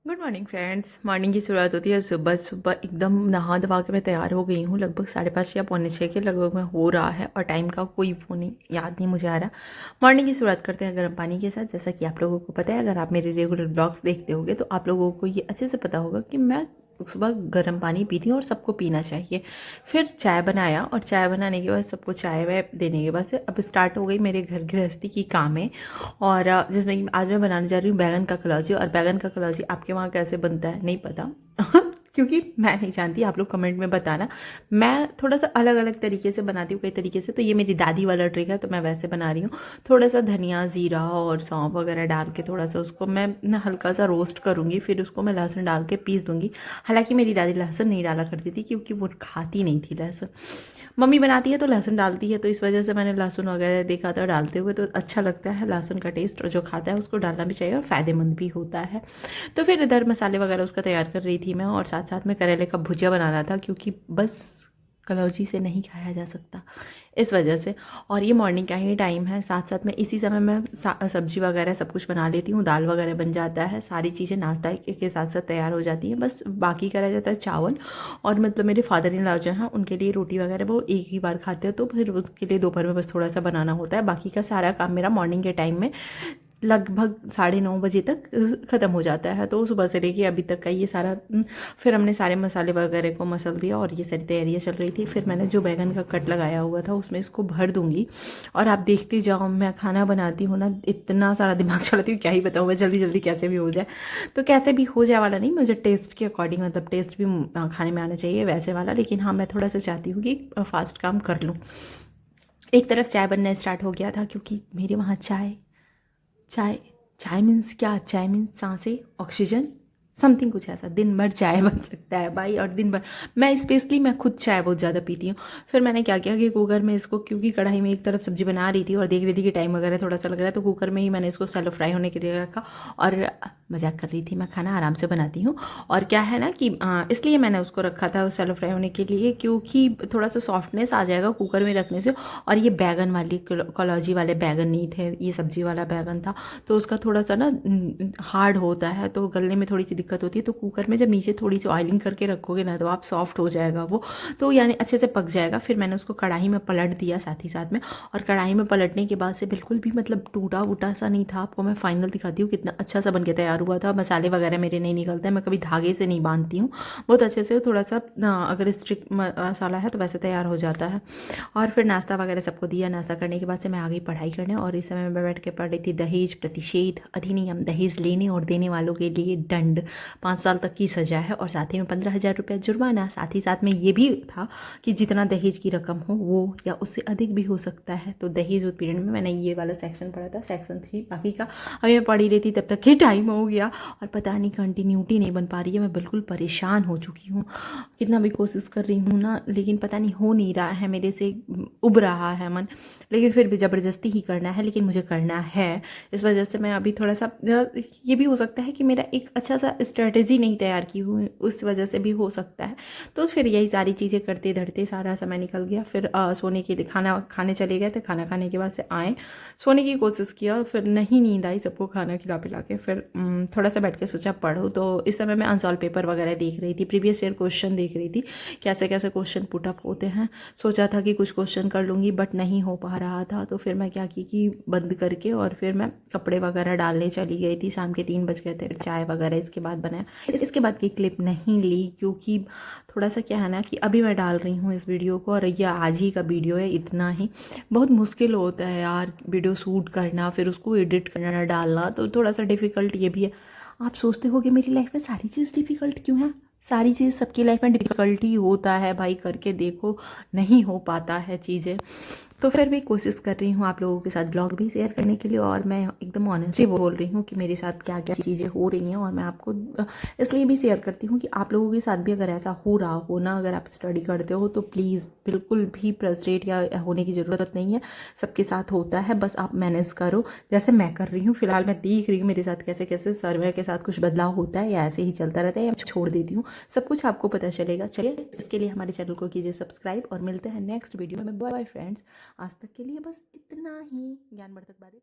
Good morning friends. Morning की शुरुआत होती है सुबह सुबह। एकदम नहा धवा के मैं तैयार हो गई हूँ। लगभग 5:30 या पौने 6 के लगभग में हो रहा है और टाइम का कोई वो नहीं, याद नहीं मुझे आ रहा। मॉर्निंग की शुरुआत करते हैं गर्म पानी के साथ। जैसा कि आप लोगों को पता है, अगर आप मेरे रेगुलर ब्लॉग्स देखते होंगे तो आप लोगों को ये अच्छे से पता होगा कि मैं सुबह गर्म पानी पीती हूँ और सबको पीना चाहिए। फिर चाय बनाया और चाय बनाने के बाद सबको चाय वाय देने के बाद से अब स्टार्ट हो गई मेरे घर गृहस्थी की कामें। और जिसमें कि आज मैं बनाने जा रही हूँ बैगन का कलौजी। और बैगन का कलौजी आपके वहाँ कैसे बनता है नहीं पता क्योंकि मैं नहीं जानती, आप लोग कमेंट में बताना। मैं थोड़ा सा अलग अलग तरीके से बनाती हूँ, कई तरीके से। तो ये मेरी दादी वाला ट्रिक है, तो मैं वैसे बना रही हूँ। थोड़ा सा धनिया जीरा और सौंफ वगैरह डाल के थोड़ा सा उसको मैं ना हल्का सा रोस्ट करूँगी। फिर उसको मैं लहसुन डाल के पीस दूँगी। हालांकि मेरी दादी लहसुन नहीं डाला करती थी क्योंकि वो खाती नहीं थी लहसुन। मम्मी बनाती है तो लहसुन डालती है, तो इस वजह से मैंने लहसुन वगैरह देखा था डालते हुए, तो अच्छा लगता है लहसुन का टेस्ट। और जो खाता है उसको डालना भी चाहिए और फ़ायदेमंद भी होता है। तो फिर इधर मसाले वगैरह उसका तैयार कर रही थी मैं, और साथ साथ में करेले का भुजिया बनाना था क्योंकि बस कलौजी से नहीं खाया जा सकता, इस वजह से। और ये मॉर्निंग का ही टाइम है। साथ साथ में इसी समय मैं सब्जी वगैरह सब कुछ बना लेती हूँ। दाल वगैरह बन जाता है, सारी चीज़ें नाश्ता के साथ साथ तैयार हो जाती हैं। बस बाकी करा जाता है चावल। और मतलब मेरे फादर इन लॉ जो हैं उनके लिए रोटी वगैरह वो एक ही बार खाते हैं, तो फिर उसके लिए दोपहर में बस थोड़ा सा बनाना होता है। बाकी का सारा काम मेरा मॉर्निंग के टाइम में लगभग 9:30 बजे तक ख़त्म हो जाता है। तो सुबह से लेके अभी तक का ये सारा फिर हमने सारे मसाले वगैरह को मसल दिया और ये सारी तैयारियाँ चल रही थी। फिर मैंने जो बैगन का कट लगाया हुआ था उसमें इसको भर दूंगी। और आप देखते जाओ, मैं खाना बनाती हूँ ना, इतना सारा दिमाग चलाती हूँ क्या ही बताऊँ मैं, जल्दी जल्दी कैसे भी हो जाए। तो कैसे भी हो जाए वाला नहीं, मुझे टेस्ट के अकॉर्डिंग, मतलब टेस्ट भी खाने में आना चाहिए वैसे वाला। लेकिन हाँ, मैं थोड़ा सा चाहती हूँ कि फास्ट काम कर लूँ। एक तरफ चाय बनना स्टार्ट हो गया था क्योंकि मेरे वहाँ चाय चाय चाय मीन्स क्या, चाय मीन्स सांसें, ऑक्सीजन, समथिंग कुछ ऐसा। दिन भर चाय बन सकता है भाई, और दिन भर मैं स्पेशली मैं खुद चाय बहुत ज़्यादा पीती हूँ। फिर मैंने क्या किया कि कुकर में इसको, क्योंकि कढ़ाई में एक तरफ सब्जी बना रही थी और देख रही थी कि टाइम वगैरह थोड़ा सा लग रहा है, तो कुकर में ही मैंने इसको सैलो फ्राई होने के लिए रखा। और मजाक कर रही थी, मैं खाना आराम से बनाती हूँ। और क्या है ना कि इसलिए मैंने उसको रखा था सैलो फ्राई होने के लिए, क्योंकि थोड़ा सा सॉफ्टनेस आ जाएगा कुकर में रखने से। और ये बैगन वाली कलौजी वाले बैगन नहीं थे, ये सब्जी वाला बैगन था। तो उसका थोड़ा सा ना हार्ड होता है, तो गलने में थोड़ी सी दिक्कत होती है। तो कुकर में जब नीचे थोड़ी सी ऑयलिंग करके रखोगे ना, तो आप सॉफ्ट हो जाएगा वो, तो यानी अच्छे से पक जाएगा। फिर मैंने उसको कढ़ाई में पलट दिया साथ ही साथ में। और कढ़ाई में पलटने के बाद से बिल्कुल भी मतलब टूटा वूटा सा नहीं था। आपको मैं फाइनल दिखाती हूँ कितना अच्छा सा बन के तैयार हुआ था। मसाले वगैरह मेरे नहीं निकलते, मैं कभी धागे से नहीं बांधती हूँ, बहुत अच्छे से थोड़ा सा अगर स्ट्रिक्ट मसाला है तो वैसे तैयार हो जाता है। और फिर नाश्ता वगैरह सबको दिया। नाश्ता करने के बाद से मैं आ गई पढ़ाई करने, और इस समय मैं बैठ के पढ़ रही थी दहेज प्रतिषेध अधिनियम, दहेज लेने और देने वालों के लिए दंड 5 साल तक की सजा है और साथ ही में 15,000 रुपये जुर्माना। साथ ही साथ में ये भी था कि जितना दहेज की रकम हो वो या उससे अधिक भी हो सकता है। तो दहेज उत्पीड़न में मैंने ये वाला सेक्शन पढ़ा था, सेक्शन 3। बाकी का अभी मैं पढ़ी रही थी तब तक के टाइम हो गया, और पता नहीं कंटिन्यूटी नहीं बन पा रही है। मैं बिल्कुल परेशान हो चुकी हूँ, कितना भी कोशिश कर रही हूँ ना, लेकिन पता नहीं हो नहीं रहा है मेरे से, उब रहा है मन। लेकिन फिर भी ज़बरदस्ती ही करना है, लेकिन मुझे करना है। इस वजह से मैं अभी थोड़ा सा, ये भी हो सकता है कि मेरा एक अच्छा सा स्ट्रेटजी नहीं तैयार की हुई, उस वजह से भी हो सकता है। तो फिर यही सारी चीज़ें करते धरते सारा समय निकल गया। फिर सोने के लिए खाना खाने चले गए थे। खाना खाने के बाद से आए, सोने की कोशिश किया, फिर नहीं नींद आई सबको खाना खिला पिला के। फिर थोड़ा सा बैठ के सोचा पढ़ो। तो इस समय मैं अनसॉल्व पेपर वगैरह देख रही थी, प्रीवियस ईयर क्वेश्चन देख रही थी, कैसे कैसे क्वेश्चन पुट अप होते हैं। सोचा था कि कुछ क्वेश्चन कर लूँगी, बट नहीं हो पा रहा था। तो फिर मैं क्या की कि बंद करके और फिर मैं कपड़े वगैरह डालने चली गई थी। शाम के 3 बज गए थे। चाय वगैरह इसके बाद बनाया। इसके बाद की क्लिप नहीं ली क्योंकि थोड़ा सा क्या है ना कि अभी मैं डाल रही हूँ इस वीडियो को, और यह आज ही का वीडियो है, इतना ही। बहुत मुश्किल होता है यार वीडियो शूट करना, फिर उसको एडिट करना, डालना, तो थोड़ा सा डिफ़िकल्ट ये भी है। आप सोचते हो कि मेरी लाइफ में सारी चीज़ डिफ़िकल्ट क्यों है? सारी चीज़ सबकी लाइफ में डिफ़िकल्ट ही होता है भाई, करके देखो, नहीं हो पाता है चीज़ें। तो फिर भी कोशिश कर रही हूँ आप लोगों के साथ ब्लॉग भी शेयर करने के लिए, और मैं एकदम ऑनेस्टली बोल रही हूँ कि मेरे साथ क्या क्या चीज़ें हो रही हैं। और मैं आपको इसलिए भी शेयर करती हूँ कि आप लोगों के साथ भी अगर ऐसा हो रहा हो ना, अगर आप स्टडी करते हो, तो प्लीज़ बिल्कुल भी फ्रस्ट्रेट या होने की ज़रूरत नहीं है। सबके साथ होता है, बस आप मैनेज करो जैसे मैं कर रही हूँ। फिलहाल मैं देख रही हूँ मेरे साथ कैसे कैसे सर्वे के साथ कुछ बदलाव होता है, या ऐसे ही चलता रहता है, या छोड़ देती हूँ, सब कुछ आपको पता चलेगा। चलिए, इसके लिए हमारे चैनल को कीजिए सब्सक्राइब, और मिलते हैं नेक्स्ट वीडियो में। बाय बाय फ्रेंड्स, आज तक के लिए बस इतना ही। ज्ञानवर्धक बातें।